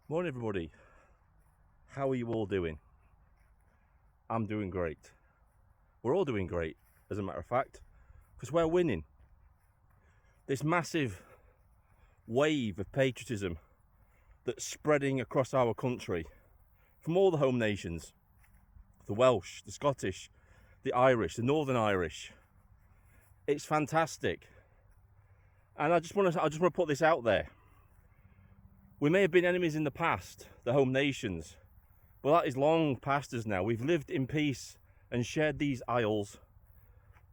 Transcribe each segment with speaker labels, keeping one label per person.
Speaker 1: Morning, everybody. How are you all doing? I'm doing great. We're all doing great, as a matter of fact, because we're winning. This massive wave of patriotism that's spreading across our country from all the home nations, the Welsh, the Scottish, the Irish, the Northern Irish. It's fantastic. And I just want to put this out there. We may have been enemies in the past, the home nations, but that is long past us now. We've lived in peace and shared these isles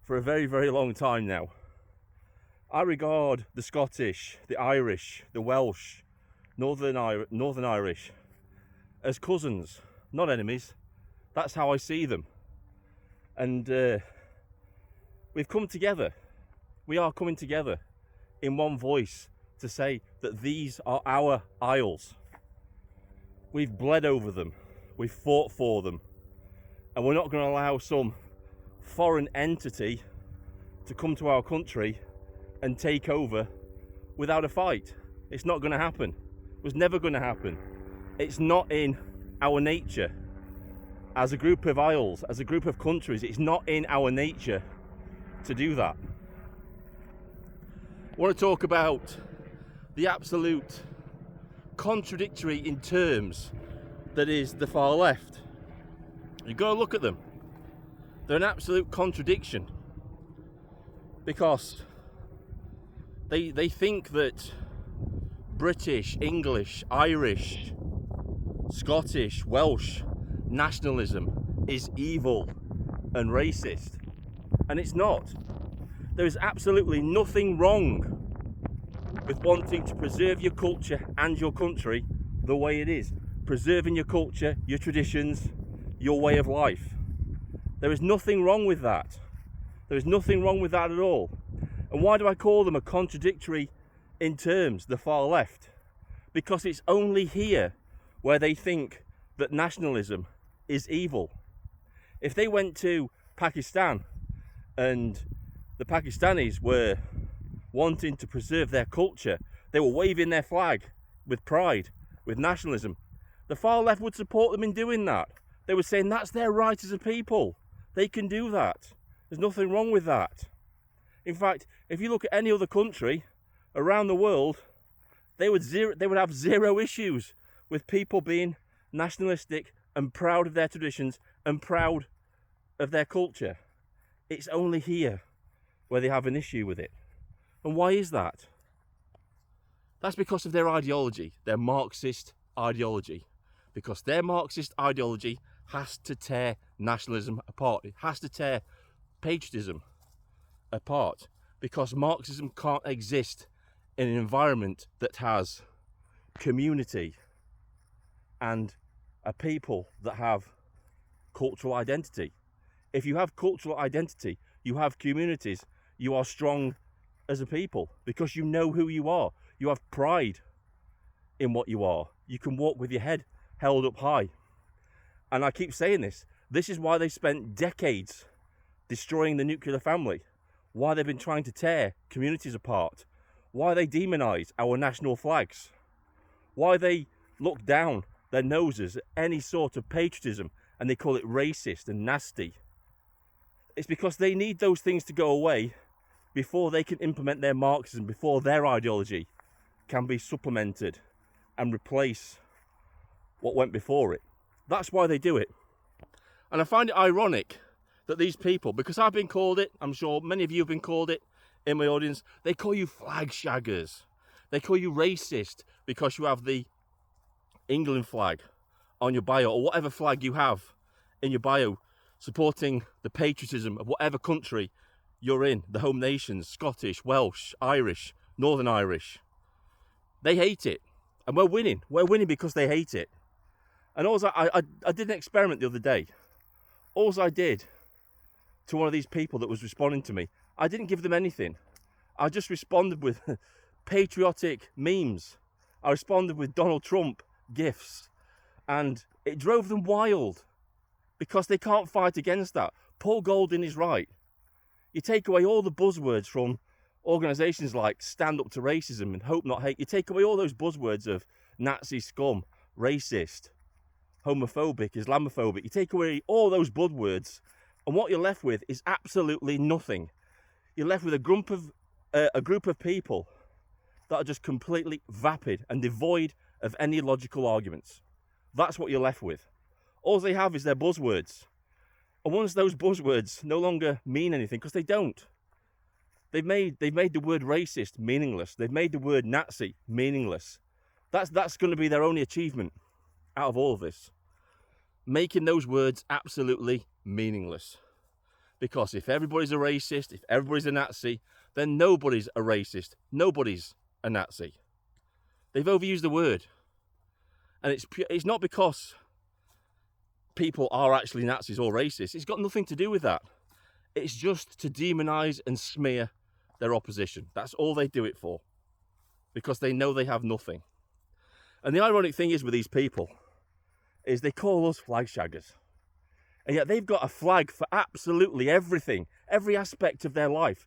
Speaker 1: for a very, very long time now. I regard the Scottish, the Irish, the Welsh, Northern Irish as cousins, not enemies. That's how I see them. And we've come together. We are coming together in one voice to say that these are our isles. We've bled over them. We've fought for them. And we're not going to allow some foreign entity to come to our country and take over without a fight. It's not going to happen. It was never going to happen. It's not in our nature. As a group of isles, as a group of countries, it's not in our nature to do that. I want to talk about the absolute contradictory in terms that is the far left. You've got to look at them. They're an absolute contradiction because they think that British, English, Irish, Scottish, Welsh nationalism is evil and racist, and it's not. There is absolutely nothing wrong with wanting to preserve your culture and your country the way it is. Preserving your culture, your traditions, your way of life. There is nothing wrong with that. There is nothing wrong with that at all. And why do I call them a contradictory in terms, the far left? Because it's only here where they think that nationalism is evil. If they went to Pakistan and the Pakistanis were wanting to preserve their culture, they were waving their flag with pride, with nationalism, the far left would support them in doing that. They were saying that's their right as a people. They can do that. There's nothing wrong with that. In fact, if you look at any other country around the world, they would have zero issues with people being nationalistic and proud of their traditions and proud of their culture. It's only here where they have an issue with it. And why is that? That's because of their ideology, their Marxist ideology. Because their Marxist ideology has to tear nationalism apart. It has to tear patriotism apart. Because Marxism can't exist in an environment that has community and a people that have cultural identity. If you have cultural identity, you have communities, you are strong as a people because you know who you are. You have pride in what you are. You can walk with your head held up high. And I keep saying this. This is why they spent decades destroying the nuclear family. Why they've been trying to tear communities apart. Why they demonize our national flags. Why they look down their noses at any sort of patriotism and they call it racist and nasty. It's because they need those things to go away before they can implement their Marxism, before their ideology can be supplemented and replace what went before it. That's why they do it. And I find it ironic that these people, because I've been called it, I'm sure many of you have been called it in my audience, they call you flag shaggers. They call you racist because you have the England flag on your bio, or whatever flag you have in your bio, supporting the patriotism of whatever country you're in, the home nations, Scottish, Welsh, Irish, Northern Irish. They hate it. And we're winning. We're winning because they hate it. And also, I did an experiment the other day. All I did to one of these people that was responding to me, I didn't give them anything. I just responded with patriotic memes. I responded with Donald Trump gifs. And it drove them wild because they can't fight against that. Paul Golding is right. You take away all the buzzwords from organisations like Stand Up to Racism and Hope Not Hate. You take away all those buzzwords of Nazi scum, racist, homophobic, Islamophobic. You take away all those buzzwords, and what you're left with is absolutely nothing. You're left with a group of people that are just completely vapid and devoid of any logical arguments. That's what you're left with. All they have is their buzzwords. And once those buzzwords no longer mean anything, because they don't. They've made the word racist meaningless. They've made the word Nazi meaningless. That's going to be their only achievement out of all of this. Making those words absolutely meaningless. Because if everybody's a racist, if everybody's a Nazi, then nobody's a racist. Nobody's a Nazi. They've overused the word. And it's not because people are actually Nazis or racists. It's got nothing to do with that. It's just to demonize and smear their opposition. That's all they do it for. Because they know they have nothing. And the ironic thing is with these people, is they call us flag shaggers. And yet they've got a flag for absolutely everything. Every aspect of their life.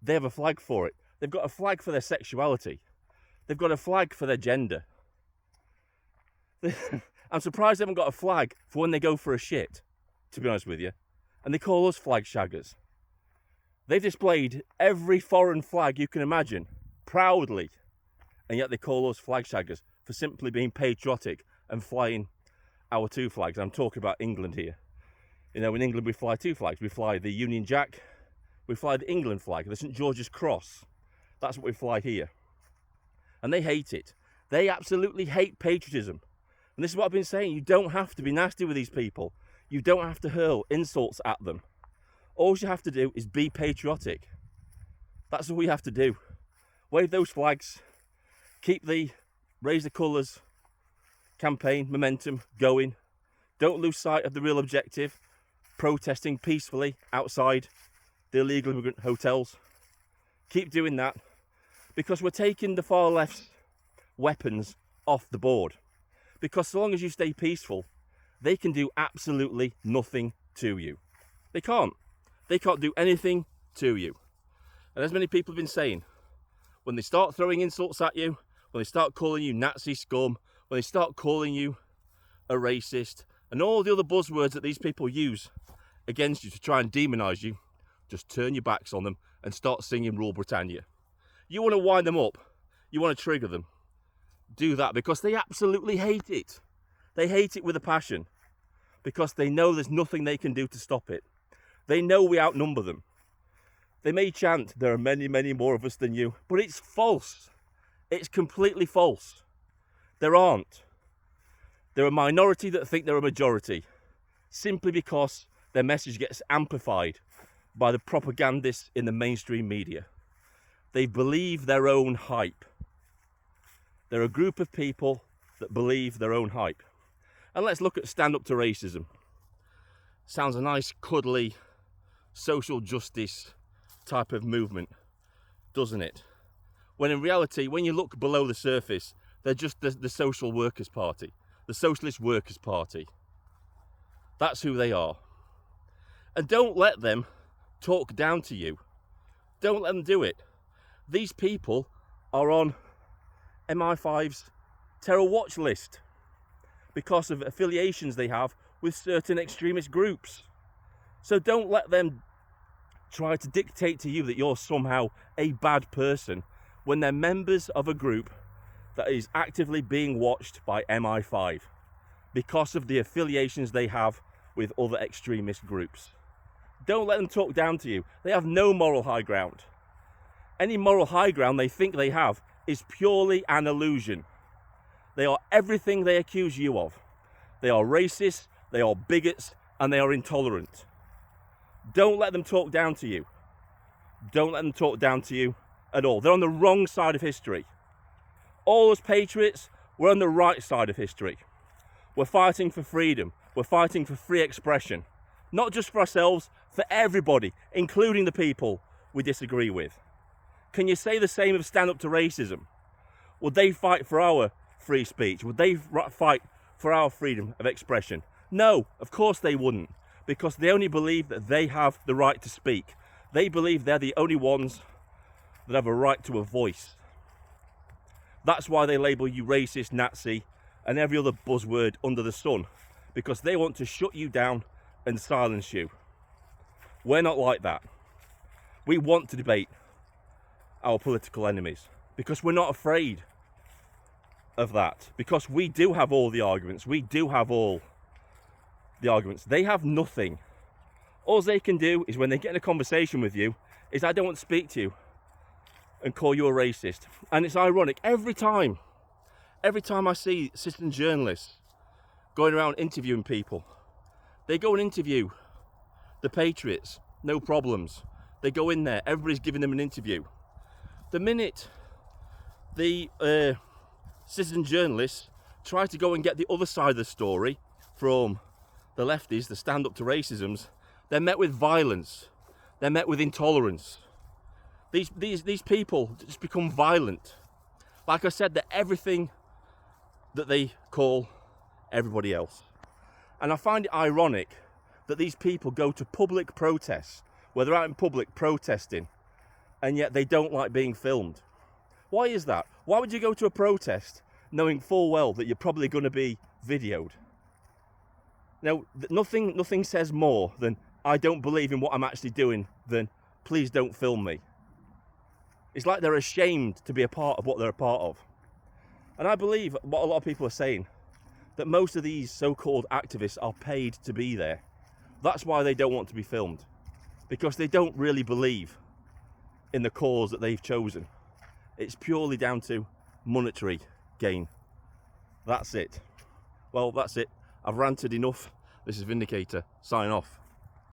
Speaker 1: They have a flag for it. They've got a flag for their sexuality. They've got a flag for their gender. I'm surprised they haven't got a flag for when they go for a shit, to be honest with you. And they call us flag shaggers. They've displayed every foreign flag you can imagine, proudly. And yet they call us flag shaggers for simply being patriotic and flying our two flags. I'm talking about England here. You know, in England we fly two flags. We fly the Union Jack, we fly the England flag, the St. George's Cross. That's what we fly here. And they hate it. They absolutely hate patriotism. And this is what I've been saying. You don't have to be nasty with these people. You don't have to hurl insults at them. All you have to do is be patriotic. That's all you have to do. Wave those flags. Keep the Raise the Colours campaign momentum going. Don't lose sight of the real objective. Protesting peacefully outside the illegal immigrant hotels. Keep doing that. Because we're taking the far left's weapons off the board. Because so long as you stay peaceful, they can do absolutely nothing to you. They can't. They can't do anything to you. And as many people have been saying, when they start throwing insults at you, when they start calling you Nazi scum, when they start calling you a racist, and all the other buzzwords that these people use against you to try and demonise you, just turn your backs on them and start singing Rule Britannia. You want to wind them up, you want to trigger them, do that, because they absolutely hate it. They hate it with a passion because they know there's nothing they can do to stop it. They know we outnumber them. They may chant, there are many, many more of us than you, but it's false. It's completely false. There aren't. They're a minority that think they're a majority simply because their message gets amplified by the propagandists in the mainstream media. They believe their own hype. They're a group of people that believe their own hype. And let's look at Stand Up to Racism. Sounds a nice, cuddly, social justice type of movement, doesn't it? When in reality, when you look below the surface, they're just the Social Workers' Party, the Socialist Workers' Party. That's who they are. And don't let them talk down to you. Don't let them do it. These people are on MI5's terror watch list because of affiliations they have with certain extremist groups. So don't let them try to dictate to you that you're somehow a bad person when they're members of a group that is actively being watched by MI5 because of the affiliations they have with other extremist groups. Don't let them talk down to you. They have no moral high ground. Any moral high ground they think they have is purely an illusion. They are everything they accuse you of. They are racist, they are bigots, and they are intolerant. Don't let them talk down to you. Don't let them talk down to you at all. They're on the wrong side of history. All us patriots, we're on the right side of history. We're fighting for freedom. We're fighting for free expression. Not just for ourselves, for everybody, including the people we disagree with. Can you say the same of Stand Up to Racism? Would they fight for our free speech? Would they fight for our freedom of expression? No, of course they wouldn't, because they only believe that they have the right to speak. They believe they're the only ones that have a right to a voice. That's why they label you racist, Nazi, and every other buzzword under the sun, because they want to shut you down and silence you. We're not like that. We want to debate our political enemies because we're not afraid of that, because we do have all the arguments. We do have all the arguments. They have nothing. All they can do is, when they get in a conversation with you, is I don't want to speak to you and call you a racist. And it's ironic, every time I see citizen journalists going around interviewing people, they go and interview the patriots, no problems. They go in there, everybody's giving them an interview. The minute the citizen journalists try to go and get the other side of the story from the lefties, the stand up to racisms, they're met with violence. They're met with intolerance. These people just become violent. Like I said, they're everything that they call everybody else. And I find it ironic that these people go to public protests, where they're out in public protesting, and yet they don't like being filmed. Why is that? Why would you go to a protest knowing full well that you're probably going to be videoed? Now, nothing says more than I don't believe in what I'm actually doing than please don't film me. It's like they're ashamed to be a part of what they're a part of. And I believe what a lot of people are saying, that most of these so-called activists are paid to be there. That's why they don't want to be filmed, because they don't really believe in the cause that they've chosen. It's purely down to monetary gain. That's it. Well, that's it. I've ranted enough. This is Vindicator. Sign off.